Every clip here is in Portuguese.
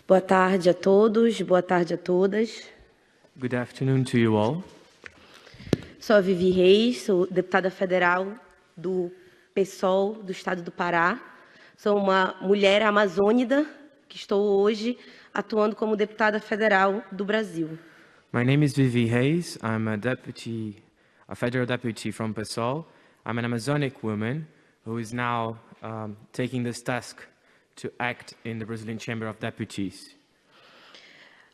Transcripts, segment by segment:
Boa tarde a todos, boa tarde a todas. Good afternoon to you all. Sou a Vivi Reis, sou deputada federal do PSOL do estado do Pará. Sou uma mulher amazônida que estou hoje atuando como deputada federal do Brasil. My name is Vivi Reis. I'm a federal deputy from PSOL. I'm an Amazonic woman who is now taking this task to act in the Brazilian Chamber of Deputies.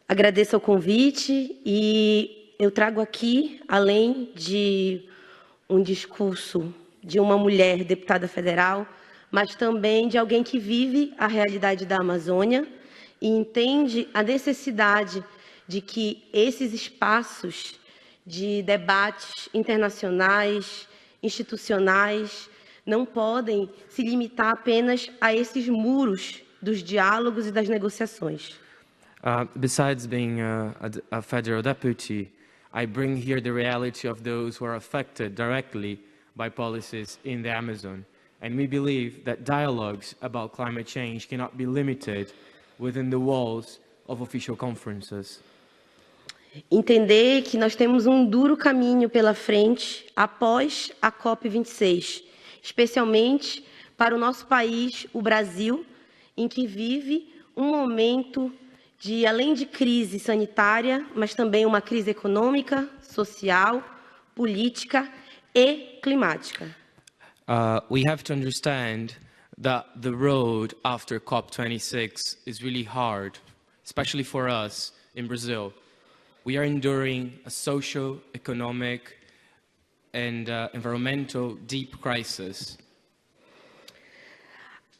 Agradeço o convite e eu trago aqui, além de um discurso de uma mulher deputada federal, mas também de alguém que vive a realidade da Amazônia e entende a necessidade de que esses espaços de debates internacionais, institucionais, não podem se limitar apenas a esses muros dos diálogos e das negociações. Besides being a federal deputy, I bring here the reality of those who are affected directly by policies in the Amazon. And we believe that dialogues about climate change cannot be limited within the walls of official conferences. Entender que nós temos um duro caminho pela frente após a COP26, especialmente para o nosso país, o Brasil, em que vive um momento de, além de crise sanitária, mas também uma crise econômica, social, política e climática. We have to understand that the road after COP26 is really hard, especially for us in Brazil. We are enduring a social, economic, and environmental deep crisis.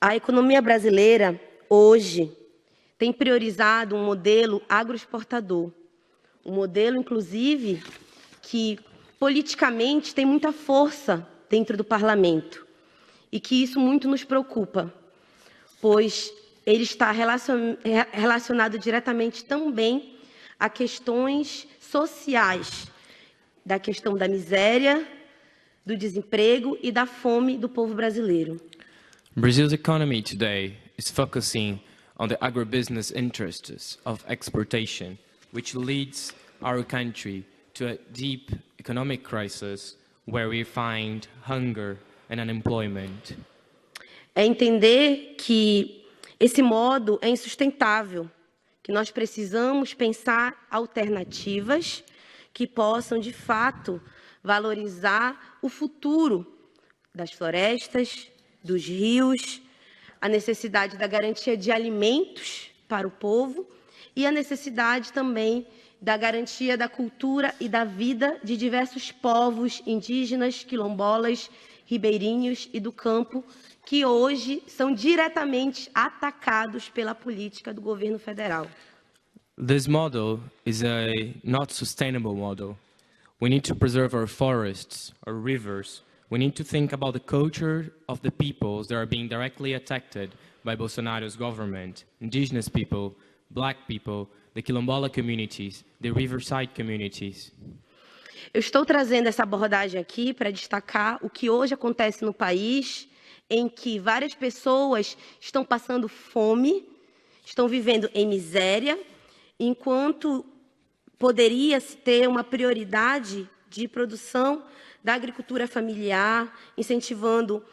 A economia brasileira, hoje, tem priorizado um modelo agroexportador. Um modelo, inclusive, que politicamente tem muita força dentro do parlamento. E que isso muito nos preocupa, pois ele está relacionado diretamente também a questões sociais, da questão da miséria, do desemprego e da fome do povo brasileiro. Brazil's economy today is focusing on the agribusiness interests of exportation, which leads our country to a deep economic crisis where we find hunger and unemployment. É entender que esse modo é insustentável, que nós precisamos pensar alternativas que possam, de fato, valorizar o futuro das florestas, dos rios, a necessidade da garantia de alimentos para o povo e a necessidade também da garantia da cultura e da vida de diversos povos indígenas, quilombolas, ribeirinhos e do campo, que hoje são diretamente atacados pela política do governo federal. This model is a not sustainable model. We need to preserve our forests, our rivers. We need to think about the culture of the peoples that are being directly attacked by Bolsonaro's government, indigenous people, black people, the quilombola communities, the riverside communities. Eu estou trazendo essa abordagem aqui para destacar o que hoje acontece no país, em que várias pessoas estão passando fome, estão vivendo em miséria, enquanto poderia-se ter uma prioridade de produção da agricultura familiar, incentivando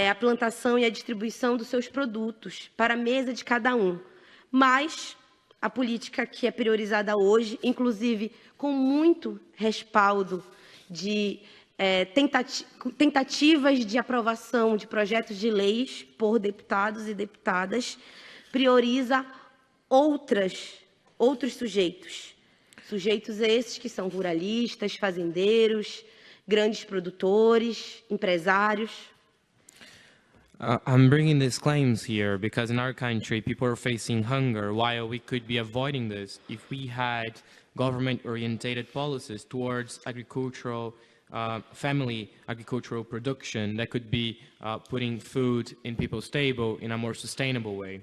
a plantação e a distribuição dos seus produtos para a mesa de cada um. Mas a política que é priorizada hoje, inclusive com muito respaldo de tentativas de aprovação de projetos de leis por deputados e deputadas, prioriza outros sujeitos. Sujeitos esses que são ruralistas, fazendeiros, grandes produtores, empresários. I'm bringing these claims here because in our country people are facing hunger while we could be avoiding this if we had government-oriented policies towards agricultural, family agricultural production that could be putting food in people's table in a more sustainable way.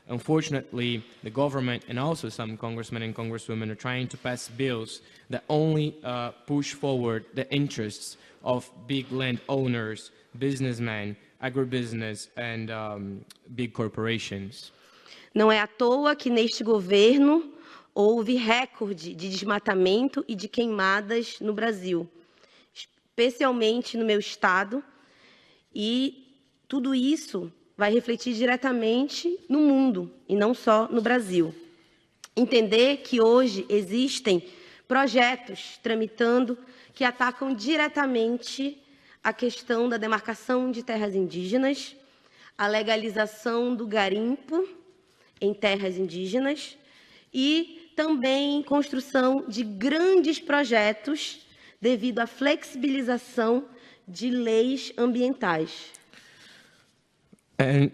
Unfortunately, the government and also some congressmen and congresswomen are trying to pass bills that only push forward the interests of big landowners, businessmen, agribusiness, and big corporations. Não é à toa que neste governo houve recorde de desmatamento e de queimadas no Brasil, especialmente no meu estado, e tudo isso vai refletir diretamente no mundo e não só no Brasil. Entender que hoje existem projetos tramitando que atacam diretamente a questão da demarcação de terras indígenas, a legalização do garimpo em terras indígenas e também construção de grandes projetos devido à flexibilização de leis ambientais. And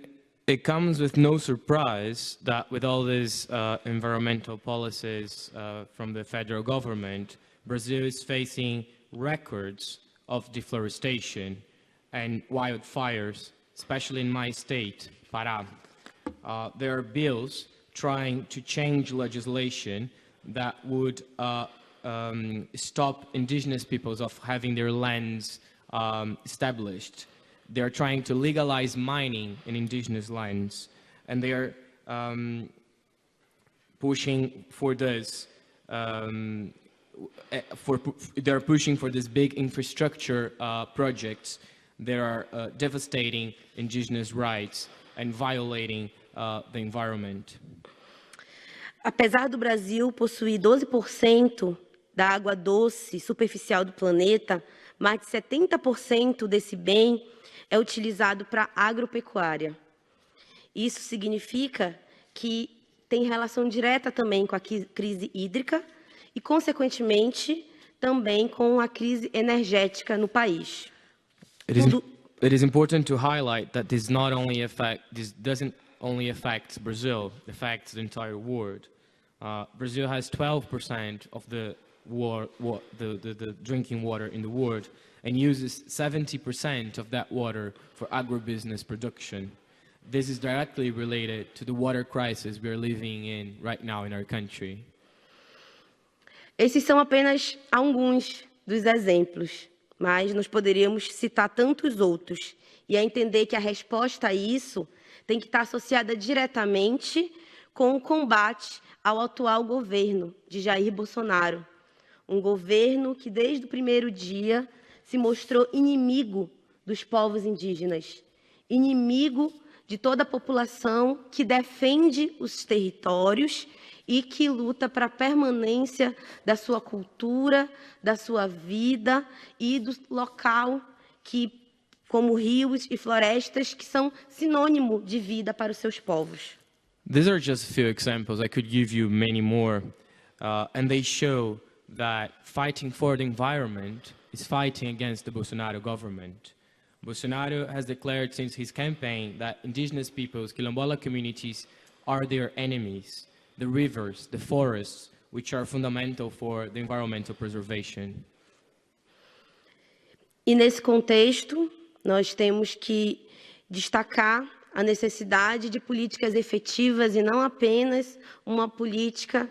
it comes with no surprise that with all these environmental policies from the federal government, Brazil is facing records of deforestation and wildfires, especially in my state, Pará. There are bills trying to change legislation that would stop indigenous peoples of having their lands established. They're trying to legalize mining in indigenous lands, and they are pushing for this. They're pushing for this big infrastructure projects that are devastating indigenous rights and violating the environment. Apesar do Brasil possuir 12% da água doce superficial do planeta, mais de 70% desse bem é utilizado para agropecuária. Isso significa que tem relação direta também com a crise hídrica e, consequentemente, também com a crise energética no país. It is important to highlight that this doesn't only affect Brazil, it affects the entire world. Brazil has 12% of the drinking water in the world and uses 70% of that water for agribusiness production. This is directly related to the water crisis we are living in right now in our country. Esses são apenas alguns dos exemplos, mas nós poderíamos citar tantos outros. E é entender que a resposta a isso tem que estar associada diretamente com o combate ao atual governo de Jair Bolsonaro. Um governo que, desde o primeiro dia, se mostrou inimigo dos povos indígenas, inimigo de toda a população que defende os territórios e que luta para a permanência da sua cultura, da sua vida e do local como rios e florestas, que são sinônimo de vida para os seus povos. These are just a few examples. I could give you many more. And they show that fighting for the environment is fighting against the Bolsonaro government. Bolsonaro has declared since his campaign that indigenous peoples, Quilombola communities, are their enemies. The rivers, the forests, which are fundamental for the environmental preservation. E nesse contexto, nós temos que destacar a necessidade de políticas efetivas e não apenas uma política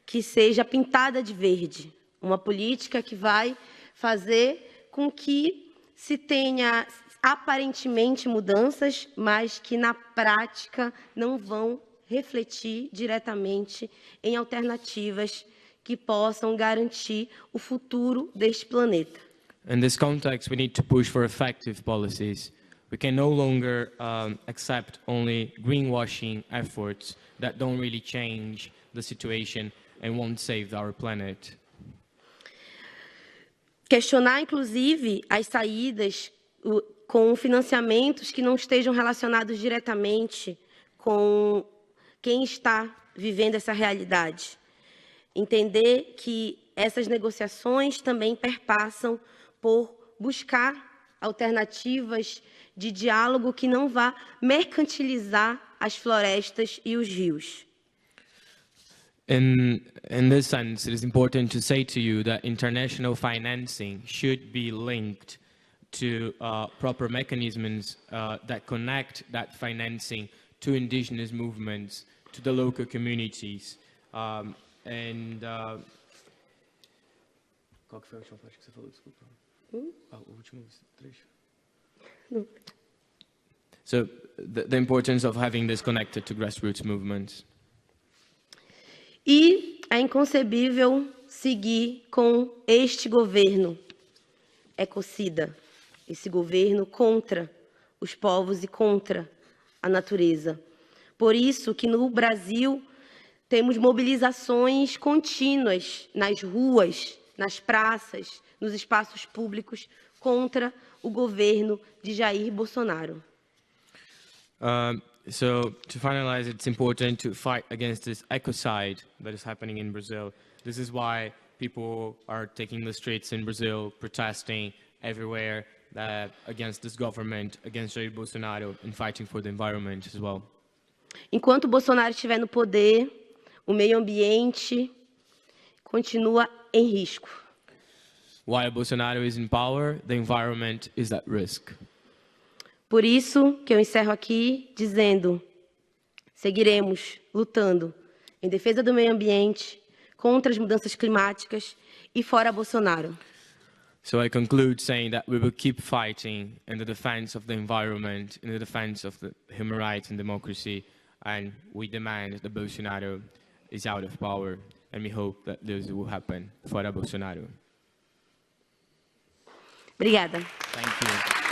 que seja pintada de verde, uma política que vai fazer com que se tenha aparentemente mudanças, mas que na prática não vão refletir diretamente em alternativas que possam garantir o futuro deste planeta. In this context, we need to push for effective policies. We can no longer accept only greenwashing efforts that don't really change the situation and won't save our planet. Questionar, inclusive, as saídas com financiamentos que não estejam relacionados diretamente com quem está vivendo essa realidade. Entender que essas negociações também perpassam por buscar alternativas de diálogo que não vá mercantilizar as florestas e os rios. In this sense, it is important to say to you that international financing should be linked to proper mechanisms that connect that financing to indigenous movements, to the local communities. Qual que foi a última parte que você falou? Desculpa. O último trecho. So the importance of having this connected to grassroots movements. E é inconcebível seguir com este governo ecocida, esse governo contra os povos e contra a natureza. Por isso que no Brasil temos mobilizações contínuas nas ruas, nas praças, nos espaços públicos contra o governo de Jair Bolsonaro. So to finalize, it's important to fight against this ecocide that is happening in Brazil. This is why people are taking the streets in Brazil, protesting everywhere against this government, against Jair Bolsonaro, and fighting for the environment as well. Enquanto Bolsonaro estiver no poder, o meio ambiente continua em risco. While Bolsonaro is in power, the environment is at risk. Por isso que eu encerro aqui dizendo: seguiremos lutando em defesa do meio ambiente, contra as mudanças climáticas e fora Bolsonaro. So I conclude saying that we will keep fighting in the defense of the environment, in the defense of the human rights and democracy, and we demand that Bolsonaro is out of power, and we hope that this will happen fora Bolsonaro. Obrigada. Thank you.